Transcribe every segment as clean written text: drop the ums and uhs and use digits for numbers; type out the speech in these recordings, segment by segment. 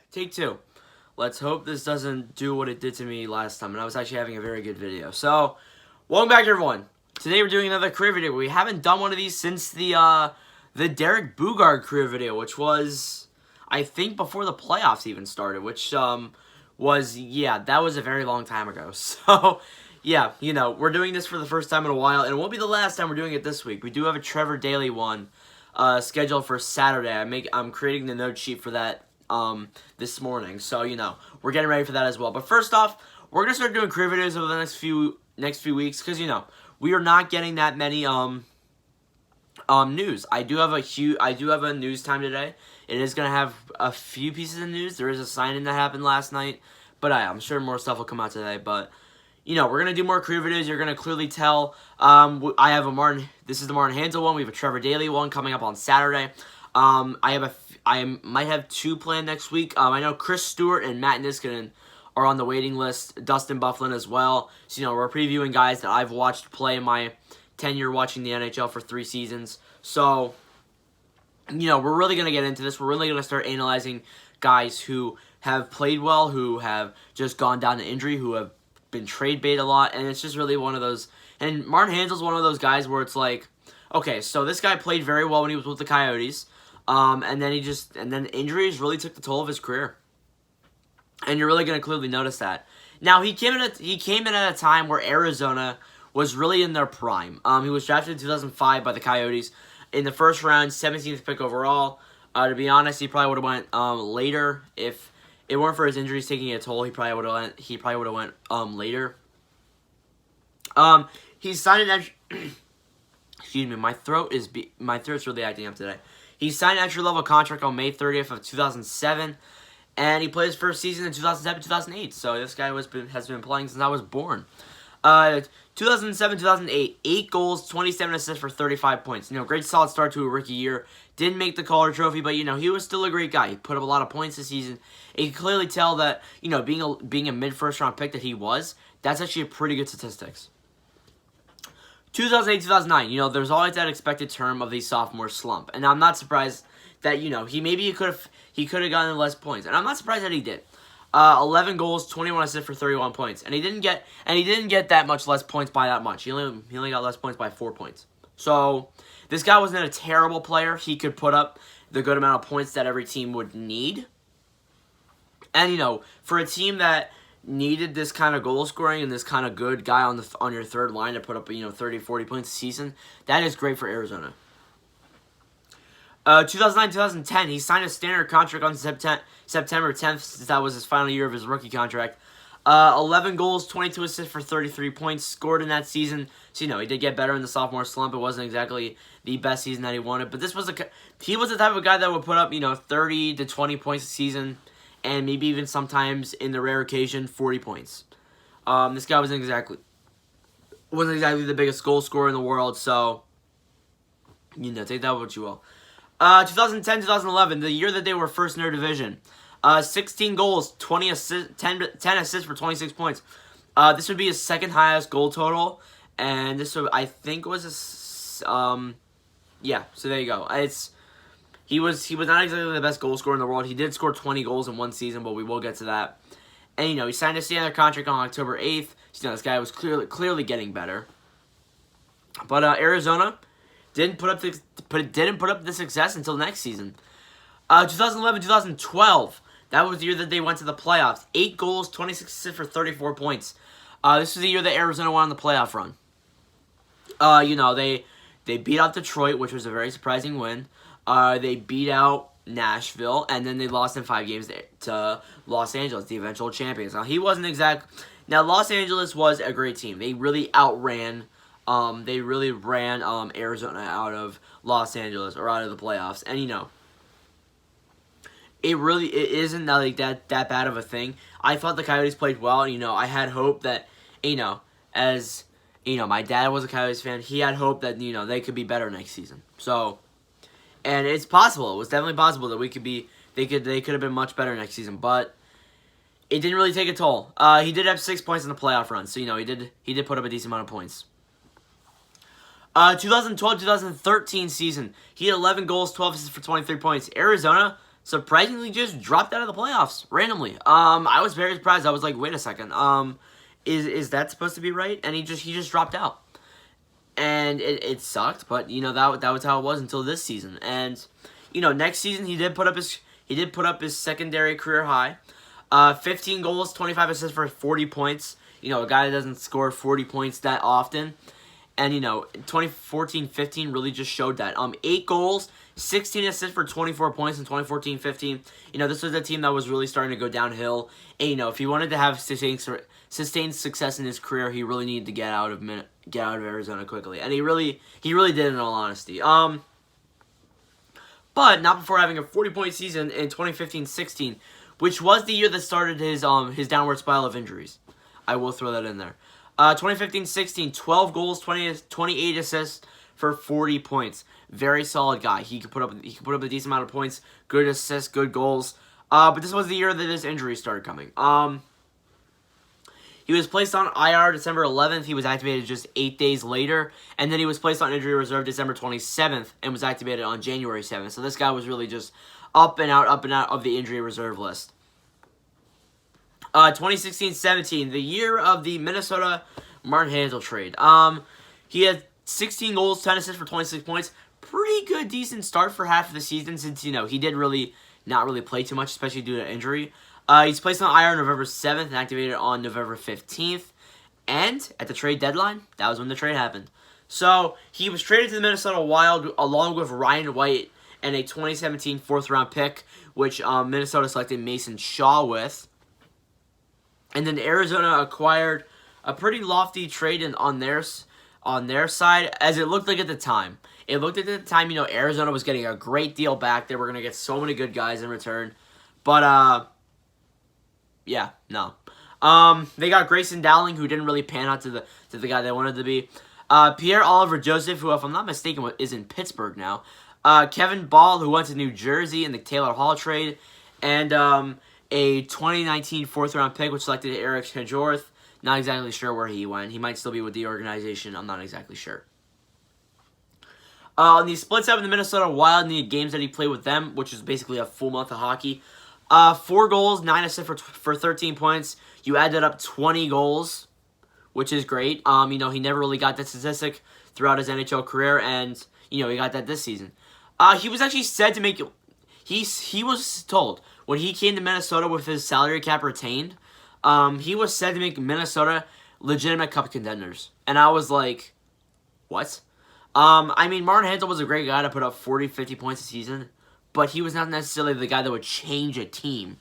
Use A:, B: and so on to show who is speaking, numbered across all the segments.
A: Take two. Let's hope this doesn't do what it did to me last time, and I was actually having a very good video. So, welcome back, everyone. Today we're doing another career video. We haven't done one of these since the Derek Boogaard career video, which was, I think, before the playoffs even started, which, that was a very long time ago. So, yeah, we're doing this for the first time in a while, and it won't be the last time we're doing it this week. We do have a Trevor Daly one scheduled for Saturday. I'm creating the note sheet for that this morning, so we're getting ready for that as well. But first off, we're gonna start doing career videos over the next few weeks because we are not getting that many news. I do have a news time today. It is gonna have a few pieces of news. There is a sign-in that happened last night, but I'm sure more stuff will come out today. But we're gonna do more career videos. You're gonna clearly tell. I have a Martin. This is the Martin Hanzal one. We have a Trevor Daly one coming up on Saturday. I might have two planned next week. I know Chris Stewart and Matt Niskanen are on the waiting list. Dustin Bufflin as well. So, we're previewing guys that I've watched play in my tenure watching the NHL for 3 seasons. So, we're really going to get into this. We're really going to start analyzing guys who have played well, who have just gone down to injury, who have been trade bait a lot. And it's just really one of those. And Martin Hanzal's one of those guys where it's like, okay, so this guy played very well when he was with the Coyotes. And then injuries really took the toll of his career. And you're really going to clearly notice that. Now, he came in at a time where Arizona was really in their prime. He was drafted in 2005 by the Coyotes in the first round, 17th pick overall. To be honest, he probably would have went later if it weren't for his injuries taking a toll. He probably would have went later. He signed an excuse me, my throat's really acting up today. He signed an entry-level contract on May 30th of 2007, and he played his first season in 2007-2008. So this guy has been playing since I was born. 2007-2008, 8 goals, 27 assists for 35 points. Great solid start to a rookie year. Didn't make the Calder Trophy, but he was still a great guy. He put up a lot of points this season. And you can clearly tell that being a mid-first round pick that he was, that's actually a pretty good statistics. 2008-2009, there's always that expected term of the sophomore slump, and I'm not surprised that he could have gotten less points, and I'm not surprised that he did. 11 goals, 21 assists for 31 points, and he didn't get that much less points by that much. He only got less points by 4 points. So this guy wasn't a terrible player. He could put up the good amount of points that every team would need, and for a team that needed this kind of goal scoring and this kind of good guy on your third line to put up 30, 40 points a season, that is great for Arizona. 2009-2010, he signed a standard contract on September 10th, since that was his final year of his rookie contract. 11 goals, 22 assists for 33 points scored in that season. So, he did get better in the sophomore slump. It wasn't exactly the best season that he wanted, but he was the type of guy that would put up 30 to 20 points a season, and maybe even sometimes, in the rare occasion, 40 points. This guy wasn't exactly the biggest goal scorer in the world, so, take that what you will. 2010-2011, the year that they were first in their division. 16 goals, 10 assists for 26 points. This would be his second highest goal total, and this would, I think, was so there you go. He was not exactly the best goal scorer in the world. He did score 20 goals in one season, but we will get to that. And he signed a standard contract on October 8th. This guy was clearly getting better. But Arizona didn't put up the success until next season. 2011-2012, that was the year that they went to the playoffs. 8 goals, 26 assists for 34 points. This was the year that Arizona won on the playoff run. They beat out Detroit, which was a very surprising win. They beat out Nashville, and then they lost in 5 games to Los Angeles, the eventual champions. Now, Los Angeles was a great team. They really ran Arizona out of Los Angeles, or out of the playoffs. And, it isn't that bad of a thing. I thought the Coyotes played well, and, I had hope that, as, my dad was a Coyotes fan, he had hope that, they could be better next season. So, and it's possible. It was definitely possible that they could have been much better next season, but it didn't really take a toll. He did have 6 points in the playoff run, so he did put up a decent amount of points. 2012-2013 season, he had 11 goals, 12 assists for 23 points. Arizona surprisingly just dropped out of the playoffs randomly. I was very surprised. I was like, wait a second. Is that supposed to be right? And he just dropped out. And it sucked, but that was how it was until this season. And next season he did put up his secondary career high. 15 goals, 25 assists for 40 points. A guy that doesn't score 40 points that often. And 2014-15 really just showed that. 8 goals, 16 assists for 24 points in 2014-15. This was a team that was really starting to go downhill. And if he wanted to have sustained success in his career, he really needed to get out of Arizona quickly. And he really did, in all honesty. But not before having a 40-point season in 2015-16, which was the year that started his downward spiral of injuries. I will throw that in there. 2015-16, 12 goals, 28 assists for 40 points. Very solid guy. He could put up a decent amount of points, good assists, good goals. But this was the year that his injuries started coming. He was placed on IR December 11th. He was activated just 8 days later. And then he was placed on injury reserve December 27th and was activated on January 7th. So this guy was really just up and out of the injury reserve list. 2016-17, the year of the Minnesota Martin Hanzal trade. He had 16 goals, 10 assists for 26 points. Pretty good, decent start for half of the season since, he did not really play too much, especially due to injury. He's placed on IR November 7th and activated on November 15th. And at the trade deadline, that was when the trade happened. So he was traded to the Minnesota Wild along with Ryan White and a 2017 4th-round pick, which Minnesota selected Mason Shaw with. And then Arizona acquired a pretty lofty trade on their side, as it looked like at the time. It looked like at the time, Arizona was getting a great deal back. They were going to get so many good guys in return. But, yeah, no. They got Grayson Dowling, who didn't really pan out to the guy they wanted to be. Pierre-Olivier Joseph, who, if I'm not mistaken, is in Pittsburgh now. Kevin Ball, who went to New Jersey in the Taylor Hall trade. And a 2019 4th-round pick, which selected Eric Hajorth. Not exactly sure where he went. He might still be with the organization. I'm not exactly sure. On the split side with the Minnesota Wild in the games that he played with them, which is basically a full month of hockey. 4 goals, 9 assists for 13 points. You add that up, 20 goals, which is great. He never really got that statistic throughout his NHL career, and, he got that this season. He was actually said to make... He was told, when he came to Minnesota with his salary cap retained, he was said to make Minnesota legitimate cup contenders. And I was like, what? Martin Hanzal was a great guy to put up 40, 50 points a season, but he was not necessarily the guy that would change a team.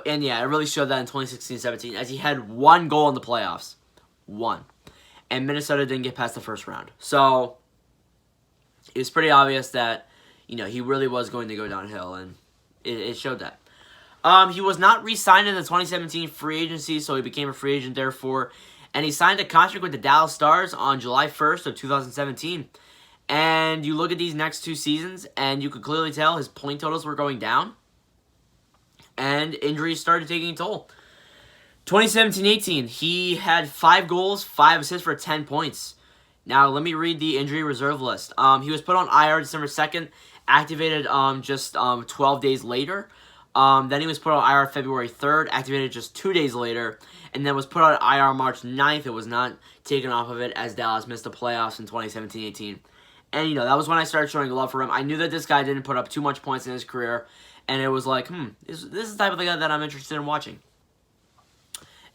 A: And yeah, it really showed that in 2016-17, as he had 1 goal in the playoffs. 1. And Minnesota didn't get past the first round. So, it was pretty obvious that, he really was going to go downhill, and it showed that. He was not re-signed in the 2017 free agency, so he became a free agent therefore. And he signed a contract with the Dallas Stars on July 1st of 2017. And you look at these next 2 seasons, and you could clearly tell his point totals were going down. And injuries started taking a toll. 2017-18, he had 5 goals, 5 assists for 10 points. Now, let me read the injury reserve list. He was put on IR December 2nd, activated just 12 days later. Then he was put on IR February 3rd, activated just 2 days later, and then was put on IR March 9th. It was not taken off of it as Dallas missed the playoffs in 2017-18. And, that was when I started showing love for him. I knew that this guy didn't put up too much points in his career, and it was like, this is the type of guy that I'm interested in watching.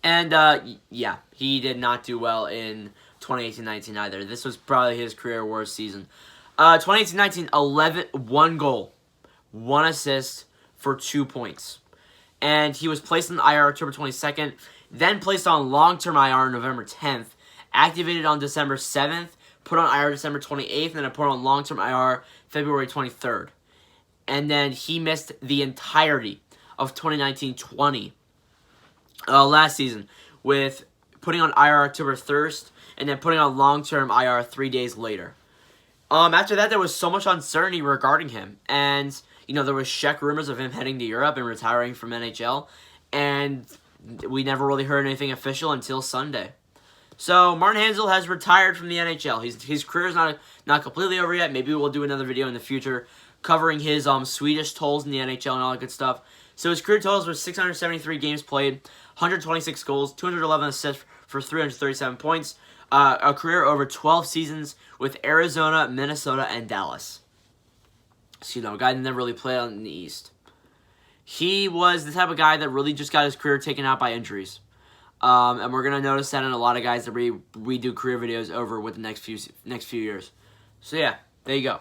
A: And, yeah, he did not do well in 2018-19 either. This was probably his career worst season. 2018-19, 1 goal, 1 assist for 2 points. And he was placed on IR October 22nd, then placed on long-term IR November 10th, activated on December 7th, put on IR December 28th, and then put on long-term IR February 23rd. And then he missed the entirety of 2019-20 last season, with putting on IR October 1st, and then putting on long-term IR 3 days later. After that, there was so much uncertainty regarding him, and there was Czech rumors of him heading to Europe and retiring from NHL, and we never really heard anything official until Sunday. So Martin Hanzal has retired from the NHL. His career is not completely over yet. Maybe we'll do another video in the future covering his Swedish totals in the NHL and all that good stuff. So his career totals were 673 games played, 126 goals, 211 assists for 337 points. A career over 12 seasons with Arizona, Minnesota, and Dallas. So, a guy that never really played in the East. He was the type of guy that really just got his career taken out by injuries. And we're going to notice that in a lot of guys that we do career videos over with the next few years. So, yeah, there you go.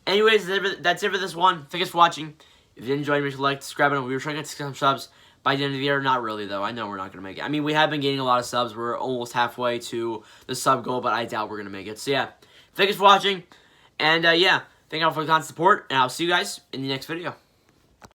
A: Anyways, that's it for this one. Thanks for watching. If you enjoyed, make sure to like, subscribe, and we were trying to get some subs by the end of the year. Not really, though. I know we're not going to make it. I mean, we have been getting a lot of subs. We're almost halfway to the sub goal, but I doubt we're going to make it. So, yeah, thanks for watching. And, yeah, thank you all for the constant support, and I'll see you guys in the next video.